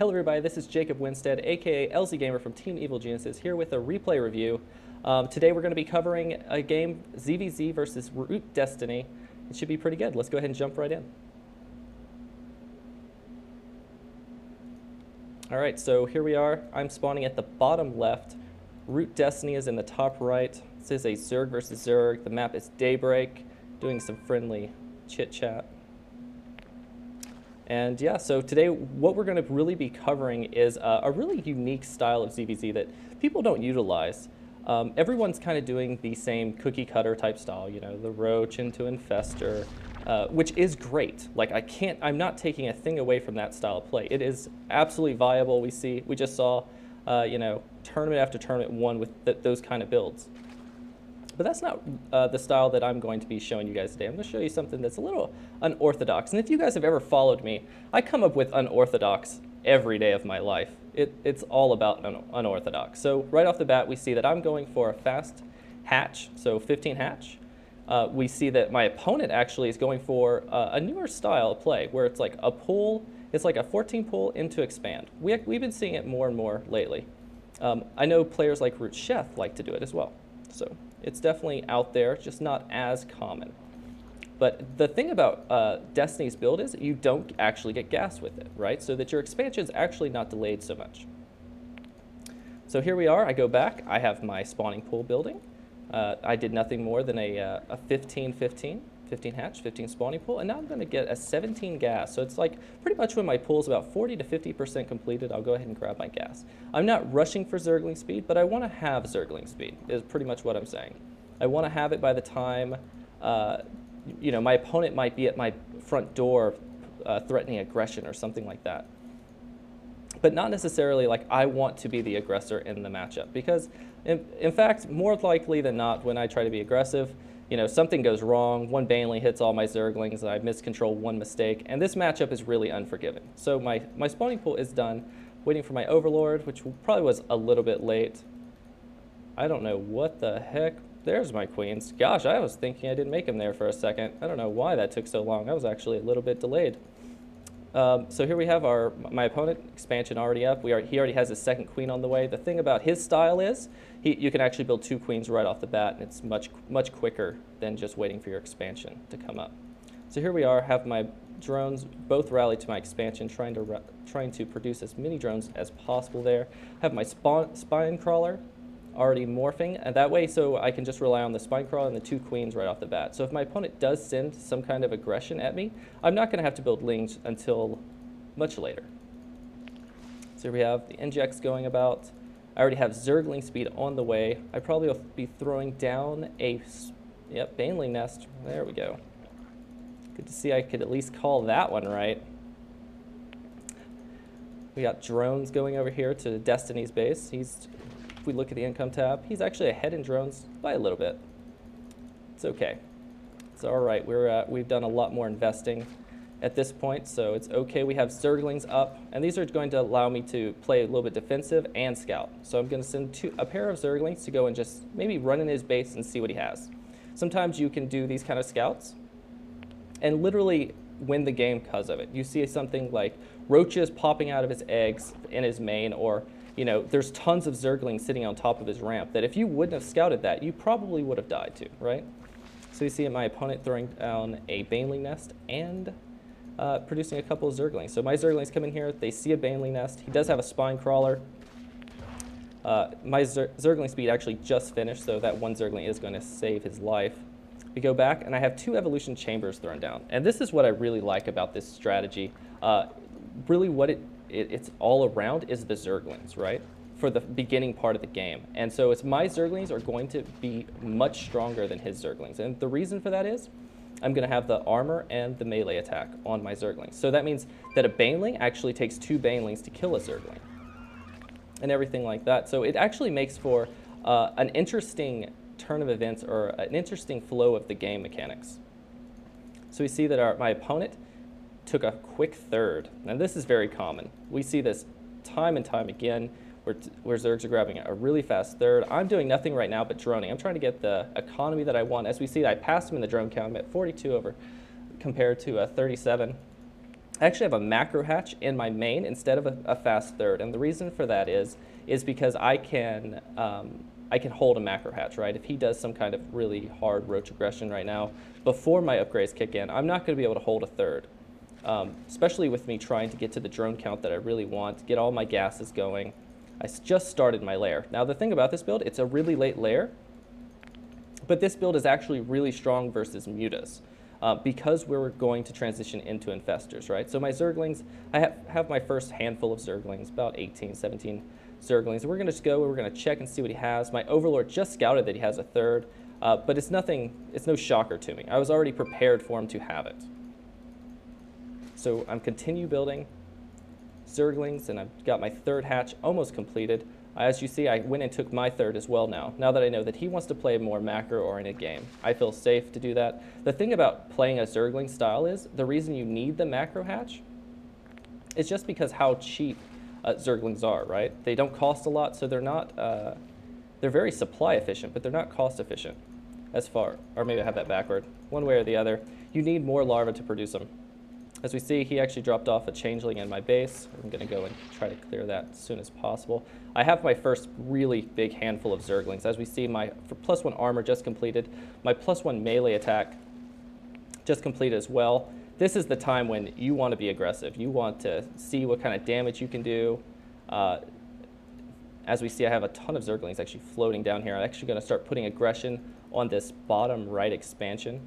Hello everybody, this is Jacob Winstead, aka LzGaMeR from Team Evil Geniuses, here with a replay review. Today we're going to be covering a game, ZvZ versus Root Destiny. It should be pretty good. Let's go ahead and jump right in. Alright, so here we are. I'm spawning at the bottom left. Root Destiny is in the top right. This is a Zerg versus Zerg. The map is Daybreak, doing some friendly chit-chat. And yeah, so today what we're going to really be covering is a really unique style of ZvZ that people don't utilize. Everyone's kind of doing the same cookie cutter type style, you know, the roach into infester, which is great. Like I'm not taking a thing away from that style of play. It is absolutely viable. We just saw, you know, tournament after tournament won with those kind of builds. But that's not the style that I'm going to be showing you guys today. I'm going to show you something that's a little unorthodox. And if you guys have ever followed me, I come up with unorthodox every day of my life. It's all about unorthodox. So right off the bat, we see that I'm going for a fast hatch, so 15 hatch. We see that my opponent actually is going for a newer style of play, where it's like a pull, it's like a 14 pull into expand. We've been seeing it more and more lately. I know players like Root Chef like to do it as well. So it's definitely out there, just not as common. But the thing about Destiny's build is you don't actually get gas with it, right? So that your expansion is actually not delayed so much. So here we are, I go back, I have my spawning pool building. I did nothing more than a 15 hatch, 15 spawning pool, and now I'm gonna get a 17 gas. So it's like pretty much when my pool is about 40 to 50% completed, I'll go ahead and grab my gas. I'm not rushing for Zergling speed, but I wanna have Zergling speed, is pretty much what I'm saying. I wanna have it by the time, you know, my opponent might be at my front door threatening aggression or something like that. But not necessarily like I want to be the aggressor in the matchup, because in fact, more likely than not, when I try to be aggressive, you know, something goes wrong, one Baneley hits all my Zerglings, and I miscontrol one mistake, and this matchup is really unforgiving. So my spawning pool is done, waiting for my Overlord, which probably was a little bit late. I don't know what the heck. There's my queens. Gosh, I was thinking I didn't make them there for a second. I don't know why that took so long. I was actually a little bit delayed. So here we have my opponent, expansion already up. He already has his second queen on the way. The thing about his style is you can actually build 2 queens right off the bat, and it's much quicker than just waiting for your expansion to come up. So here we are, have my drones both rally to my expansion, trying to produce as many drones as possible there. Have my spine crawler already morphing, and that way so I can just rely on the spine crawler and the 2 queens right off the bat. So if my opponent does send some kind of aggression at me, I'm not going to have to build lings until much later. So here we have the NGX going about. I already have Zergling speed on the way. I probably will be throwing down a Baneley nest. There we go. Good to see I could at least call that one right. We got drones going over here to Destiny's base. If we look at the income tab, he's actually ahead in drones by a little bit. It's okay. It's all right. We've done a lot more investing at this point, so it's okay. We have Zerglings up, and these are going to allow me to play a little bit defensive and scout. So I'm going to send a pair of Zerglings to go and just maybe run in his base and see what he has. Sometimes you can do these kind of scouts and literally win the game because of it. You see something like roaches popping out of his eggs in his main, or you know, there's tons of Zerglings sitting on top of his ramp that if you wouldn't have scouted that, you probably would have died too, right? So you see my opponent throwing down a Baneley nest and producing a couple of Zerglings. So my Zerglings come in here, they see a Baneley nest. He does have a spine crawler. My Zergling speed actually just finished, so that one Zergling is going to save his life. We go back, and I have 2 evolution chambers thrown down. And this is what I really like about this strategy. Really what it's all around is the Zerglings, right? For the beginning part of the game. And so my Zerglings are going to be much stronger than his Zerglings. And the reason for that is I'm going to have the armor and the melee attack on my Zerglings. So that means that a Baneling actually takes 2 Banelings to kill a Zergling. And everything like that. So it actually makes for an interesting turn of events, or an interesting flow of the game mechanics. So we see that my opponent took a quick third. And this is very common. We see this time and time again where Zergs are grabbing a really fast third. I'm doing nothing right now but droning. I'm trying to get the economy that I want. As we see, I passed him in the drone count. I'm at 42 compared to 37. I actually have a macro hatch in my main instead of a fast third, and the reason for that is because I can hold a macro hatch, right? If he does some kind of really hard roach aggression right now, before my upgrades kick in, I'm not going to be able to hold a third, especially with me trying to get to the drone count that I really want, get all my gases going. I just started my lair. Now the thing about this build, it's a really late lair, but this build is actually really strong versus mutas. Because we're going to transition into infestors, right? So my zerglings, I have my first handful of zerglings, about 18, 17 zerglings. We're gonna just go, we're gonna check and see what he has. My overlord just scouted that he has a third, but it's no shocker to me. I was already prepared for him to have it. So I'm continue building zerglings, and I've got my third hatch almost completed. As you see, I went and took my third as well now that I know that he wants to play a more macro-oriented game. I feel safe to do that. The thing about playing a Zergling style is, the reason you need the macro hatch is just because how cheap Zerglings are, right? They don't cost a lot, so they're not, they're very supply efficient, but they're not cost efficient as far, or maybe I have that backward. One way or the other, you need more larvae to produce them. As we see, he actually dropped off a changeling in my base. I'm going to go and try to clear that as soon as possible. I have my first really big handful of zerglings. As we see, my +1 armor just completed. My +1 melee attack just completed as well. This is the time when you want to be aggressive. You want to see what kind of damage you can do. As we see, I have a ton of zerglings actually floating down here. I'm actually going to start putting aggression on this bottom right expansion.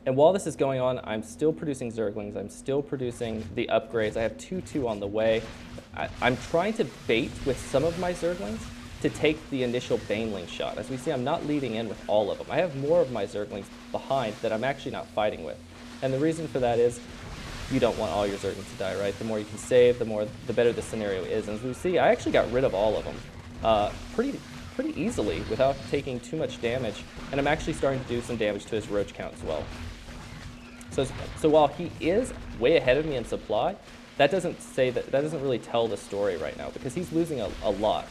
And while this is going on, I'm still producing zerglings. I'm still producing the upgrades. I have 2-2 on the way. I'm trying to bait with some of my zerglings to take the initial baneling shot. As we see, I'm not leading in with all of them. I have more of my zerglings behind that I'm actually not fighting with. And the reason for that is you don't want all your zerglings to die, right? The more you can save, the better the scenario is. And as we see, I actually got rid of all of them pretty easily without taking too much damage. And I'm actually starting to do some damage to his roach count as well. So while he is way ahead of me in supply, that doesn't really tell the story right now, because he's losing a lot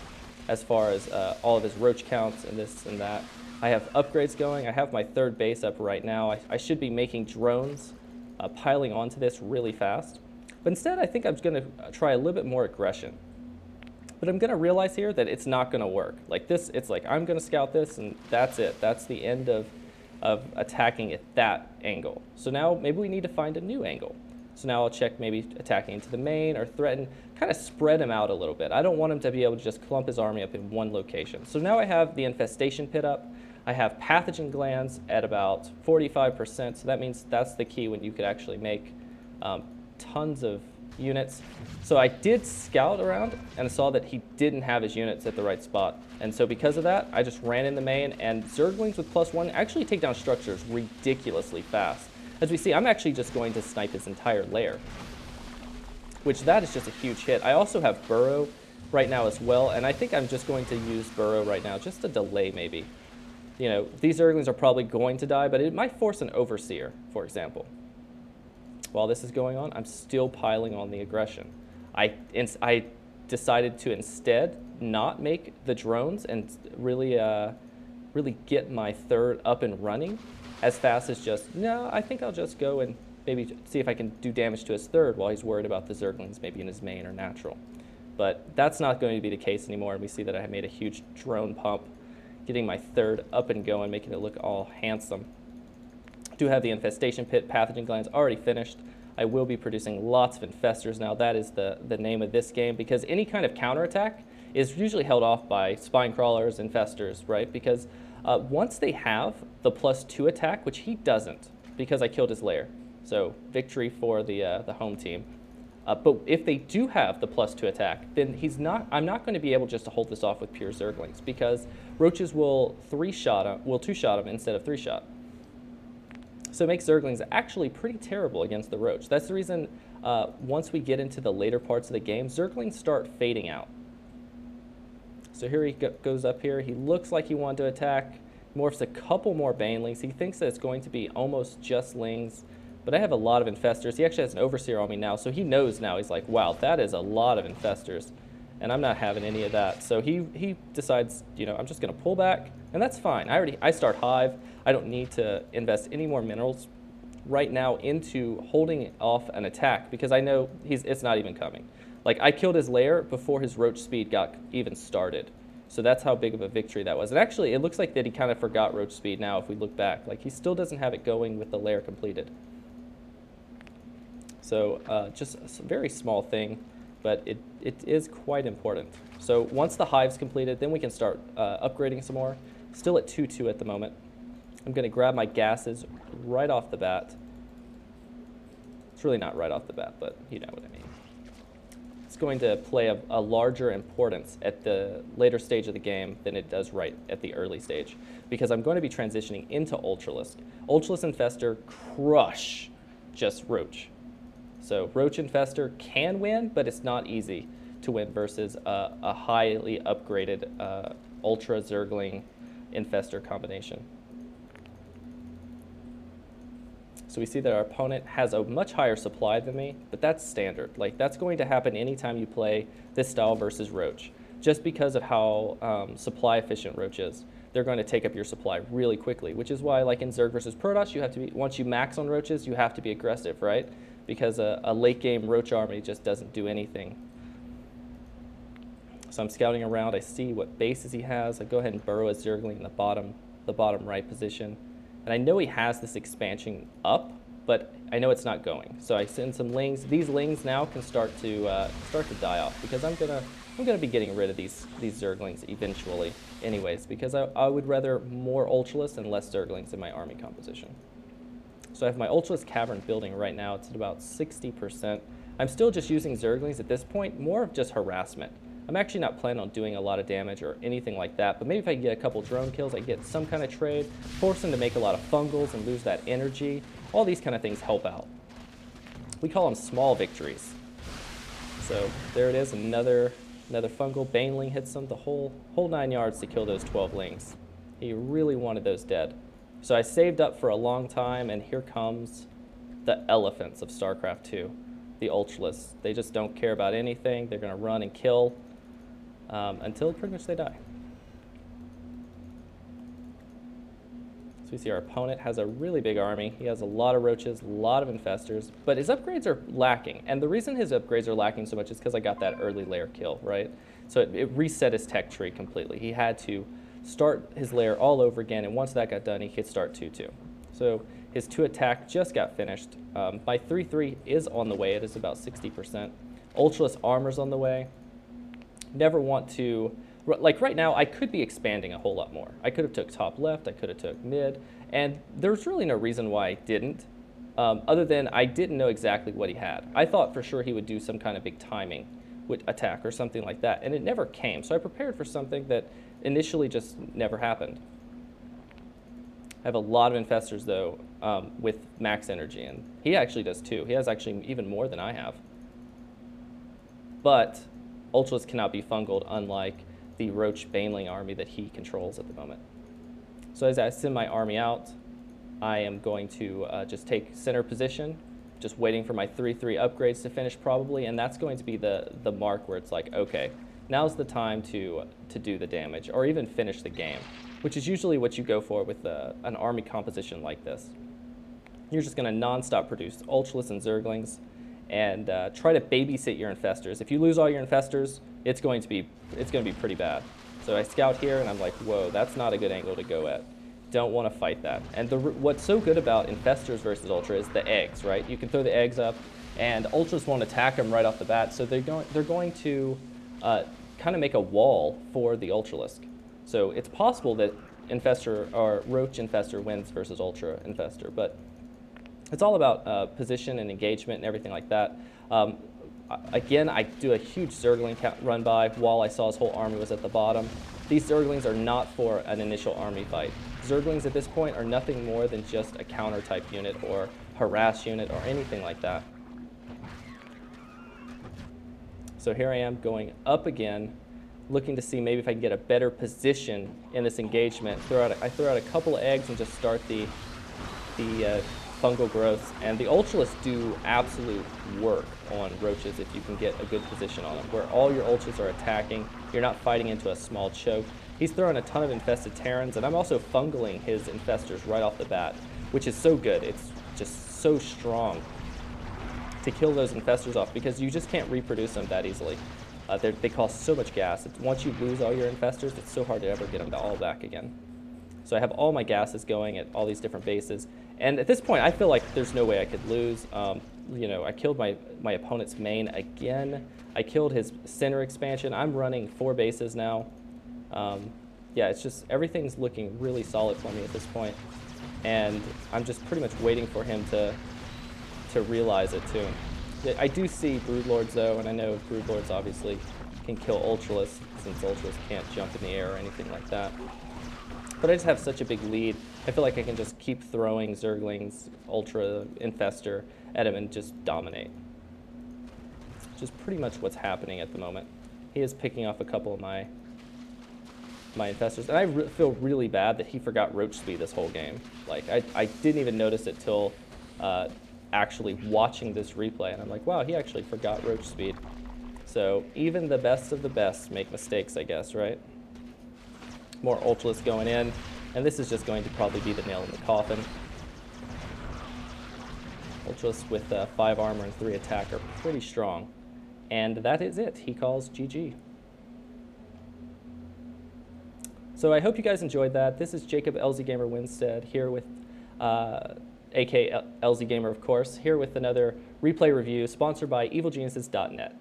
as far as all of his roach counts and this and that. I have upgrades going. I have my third base up right now. I should be making drones piling onto this really fast. But instead, I think I'm going to try a little bit more aggression. But I'm going to realize here that it's not going to work. Like this, it's like I'm going to scout this, and that's it. That's the end of attacking at that angle. So now maybe we need to find a new angle. So now I'll check maybe attacking into the main or threaten, kind of spread him out a little bit. I don't want him to be able to just clump his army up in one location. So now I have the infestation pit up. I have pathogen glands at about 45%. So that means that's the key when you could actually make tons of units. So I did scout around and saw that he didn't have his units at the right spot. And so because of that, I just ran in the main, and zerglings with +1 actually take down structures ridiculously fast. As we see, I'm actually just going to snipe his entire lair, which that is just a huge hit. I also have burrow right now as well, and I think I'm just going to use burrow right now just to delay maybe. You know, these zerglings are probably going to die, but it might force an overseer, for example. While this is going on, I'm still piling on the aggression. I decided to instead not make the drones and really get my third up and running as fast as no, I think I'll just go and maybe see if I can do damage to his third while he's worried about the zerglings maybe in his main or natural. But that's not going to be the case anymore, and we see that I made a huge drone pump, getting my third up and going, making it look all handsome. I do have the infestation pit, pathogen glands already finished. I will be producing lots of infestors now. That is the name of this game, because any kind of counterattack is usually held off by spine crawlers, infestors, right? Because once they have the +2 attack, which he doesn't, because I killed his lair. So victory for the home team. But if they do have the +2 attack, then I'm not going to be able just to hold this off with pure zerglings, because roaches will 2-shot him instead of 3-shot. So it makes zerglings actually pretty terrible against the roach. That's the reason once we get into the later parts of the game, zerglings start fading out. So here he goes up here. He looks like he wanted to attack. Morphs a couple more banelings. He thinks that it's going to be almost just lings, but I have a lot of infestors. He actually has an overseer on me now, so he knows now. He's like, wow, that is a lot of infestors, and I'm not having any of that. So he decides, you know, I'm just going to pull back, and that's fine. I start hive. I don't need to invest any more minerals right now into holding off an attack because I know it's not even coming. Like, I killed his lair before his roach speed got even started. So that's how big of a victory that was. And actually, it looks like that he kind of forgot roach speed now if we look back. Like, he still doesn't have it going with the lair completed. So just a very small thing, but it is quite important. So once the hive's completed, then we can start upgrading some more. Still at 2-2 at the moment. I'm going to grab my gases right off the bat. It's really not right off the bat, but you know what I mean. It's going to play a larger importance at the later stage of the game than it does right at the early stage, because I'm going to be transitioning into Ultralisk. Ultralisk Infestor crush just Roach. So Roach Infestor can win, but it's not easy to win versus a highly upgraded Ultra Zergling Infestor combination. So we see that our opponent has a much higher supply than me, but that's standard. Like, that's going to happen anytime you play this style versus Roach. Just because of how supply efficient Roach is, they're going to take up your supply really quickly, which is why, like in Zerg versus Protoss, you have to be, once you max on Roaches, you have to be aggressive, right? Because a late game Roach army just doesn't do anything. So I'm scouting around, I see what bases he has. I go ahead and burrow a Zergling in the bottom right position. And I know he has this expansion up, but I know it's not going. So I send some lings. These lings now can start to die off because I'm gonna be getting rid of these Zerglings eventually, anyways. Because I would rather more Ultralisk and less Zerglings in my army composition. So I have my Ultralisk Cavern building right now. It's at about 60%. I'm still just using Zerglings at this point, more of just harassment. I'm actually not planning on doing a lot of damage or anything like that, but maybe if I can get a couple drone kills, I get some kind of trade, force them to make a lot of fungals and lose that energy. All these kind of things help out. We call them small victories. So there it is, another fungal. Baneling hits them the whole 9 yards to kill those 12 lings. He really wanted those dead. So I saved up for a long time, and here comes the elephants of StarCraft 2, the Ultralisks. They just don't care about anything. They're going to run and kill until pretty much they die. So we see our opponent has a really big army. He has a lot of roaches, a lot of infestors, but his upgrades are lacking. And the reason his upgrades are lacking so much is because I got that early lair kill, right? So it reset his tech tree completely. He had to start his lair all over again, and once that got done, he could start 2-2. So his 2 attack just got finished. My 3-3 is on the way. It is about 60%. Ultralisk Armor's on the way. Never want to, like right now, I could be expanding a whole lot more. I could have took top left, I could have took mid, and there's really no reason why I didn't, other than I didn't know exactly what he had. I thought for sure he would do some kind of big timing attack or something like that, and it never came. So I prepared for something that initially just never happened. I have a lot of infestors though with max energy, and he actually does too. He has actually even more than I have. But Ultras cannot be fungled, unlike the Roach Baneling army that he controls at the moment. So as I send my army out, I am going to just take center position, just waiting for my 3-3 upgrades to finish probably, and that's going to be the mark where it's like, okay, now's the time to do the damage, or even finish the game, which is usually what you go for with an army composition like this. You're just going to non-stop produce Ultralisks and Zerglings, and try to babysit your infestors. If you lose all your infestors, it's going to be pretty bad. So I scout here, and I'm like, whoa, that's not a good angle to go at. Don't want to fight that. And what's so good about infestors versus Ultra is the eggs, right? You can throw the eggs up, and Ultras won't attack them right off the bat, so they're going to kind of make a wall for the Ultralisk. So it's possible that Infestor or Roach Infestor wins versus Ultra Infestor, but it's all about position and engagement and everything like that. Again, I do a huge Zergling run by while I saw his whole army was at the bottom. These Zerglings are not for an initial army fight. Zerglings at this point are nothing more than just a counter type unit or harass unit or anything like that. So here I am going up again, looking to see maybe if I can get a better position in this engagement. I throw out a couple of eggs and just start the fungal growths, and the Ultralists do absolute work on roaches if you can get a good position on them, where all your Ultras are attacking, you're not fighting into a small choke. He's throwing a ton of infested Terrans, and I'm also fungling his infestors right off the bat, which is so good. It's just so strong to kill those infestors off, because you just can't reproduce them that easily. They cost so much gas. Once you lose all your infestors, it's so hard to ever get them all back again. So I have all my gases going at all these different bases. And at this point, I feel like there's no way I could lose. You know, I killed my opponent's main again. I killed his center expansion. I'm running 4 bases now. Yeah, it's just, everything's looking really solid for me at this point. And I'm just pretty much waiting for him to realize it too. I do see Broodlords though, and I know Broodlords obviously can kill Ultralisk, since Ultralisk can't jump in the air or anything like that. But I just have such a big lead. I feel like I can just keep throwing Zerglings, Ultra, Infestor at him and just dominate. Which is pretty much what's happening at the moment. He is picking off a couple of my Infestors, and I feel really bad that he forgot Roach Speed this whole game. Like, I didn't even notice it till actually watching this replay, and I'm like, wow, he actually forgot Roach Speed. So even the best of the best make mistakes, I guess, right? More Ultralisk going in, and this is just going to probably be the nail in the coffin. Ultralisk with 5 armor and 3 attack are pretty strong. And that is it. He calls GG. So I hope you guys enjoyed that. This is Jacob.LzGaMeR Winstead here with, aka LzGaMeR, of course, here with another replay review sponsored by EvilGeniuses.net.